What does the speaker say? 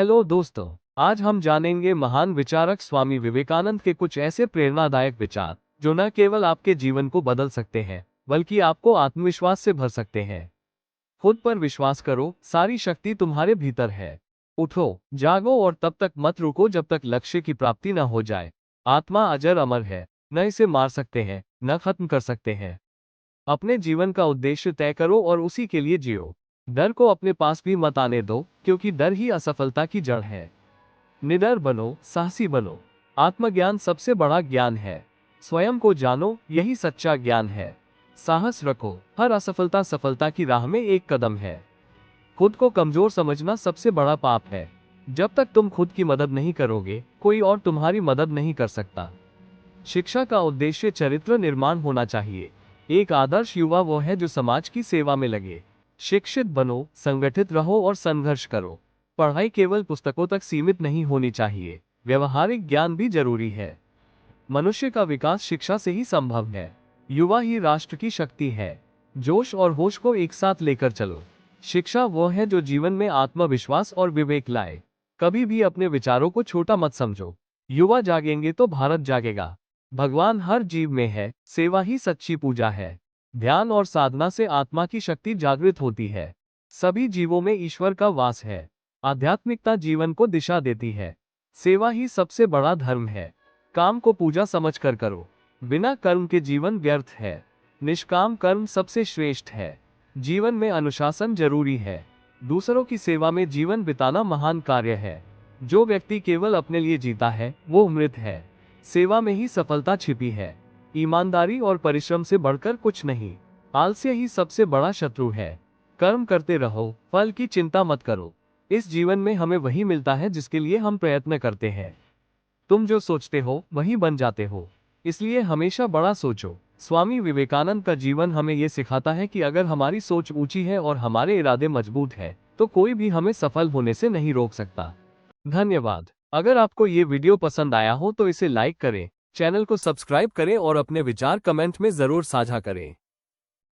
Hello दोस्तों, आज हम जानेंगे महान विचारक स्वामी विवेकानंद के कुछ ऐसे प्रेरणादायक विचार जो न केवल आपके जीवन को बदल सकते हैं बल्कि आपको आत्मविश्वास से भर सकते हैं। खुद पर विश्वास करो, सारी शक्ति तुम्हारे भीतर है। उठो, जागो और तब तक मत रुको जब तक लक्ष्य की प्राप्ति न हो जाए। आत्मा अजर अमर है, न इसे मार सकते हैं न खत्म कर सकते हैं। अपने जीवन का उद्देश्य तय करो और उसी के लिए जियो। डर को अपने पास भी मत आने दो, क्योंकि डर ही असफलता की जड़ है। निडर बनो, साहसी बनो। आत्मज्ञान सबसे बड़ा ज्ञान है। स्वयं को जानो, यही सच्चा ज्ञान है। साहस रखो, हर असफलता सफलता की राह में एक कदम है। खुद को कमजोर समझना सबसे बड़ा पाप है। जब तक तुम खुद की मदद नहीं करोगे, कोई और तुम्हारी मदद नहीं कर सकता। शिक्षा का उद्देश्य चरित्र निर्माण होना चाहिए। एक आदर्श युवा वो है जो समाज की सेवा में लगे। शिक्षित बनो, संगठित रहो और संघर्ष करो। पढ़ाई केवल पुस्तकों तक सीमित नहीं होनी चाहिए, व्यवहारिक ज्ञान भी जरूरी है। मनुष्य का विकास शिक्षा से ही संभव है। युवा ही राष्ट्र की शक्ति है। जोश और होश को एक साथ लेकर चलो। शिक्षा वो है जो जीवन में आत्मविश्वास और विवेक लाए। कभी भी अपने विचारों को छोटा मत समझो। युवा जागेंगे तो भारत जागेगा। भगवान हर जीव में है, सेवा ही सच्ची पूजा है। ध्यान और साधना से आत्मा की शक्ति जागृत होती है। सभी जीवों में ईश्वर का वास है। आध्यात्मिकता जीवन को दिशा देती है। सेवा ही सबसे बड़ा धर्म है। काम को पूजा समझकर करो। बिना कर्म के जीवन व्यर्थ है। निष्काम कर्म सबसे श्रेष्ठ है। जीवन में अनुशासन जरूरी है। दूसरों की सेवा में जीवन बिताना महान कार्य है। जो व्यक्ति केवल अपने लिए जीता है, वो मृत है। सेवा में ही सफलता छिपी है। ईमानदारी और परिश्रम से बढ़कर कुछ नहीं। आलस्य ही सबसे बड़ा शत्रु है। कर्म करते रहो, फल की चिंता मत करो। इस जीवन में हमें वही मिलता है जिसके लिए हम प्रयत्न करते हैं। तुम जो सोचते हो वही बन जाते हो, इसलिए हमेशा बड़ा सोचो। स्वामी विवेकानंद का जीवन हमें यह सिखाता है कि अगर हमारी सोच ऊंची है और हमारे इरादे मजबूत है, तो कोई भी हमें सफल होने से नहीं रोक सकता। धन्यवाद। अगर आपको ये वीडियो पसंद आया हो तो इसे लाइक करें, चैनल को सब्सक्राइब करें और अपने विचार कमेंट में जरूर साझा करें।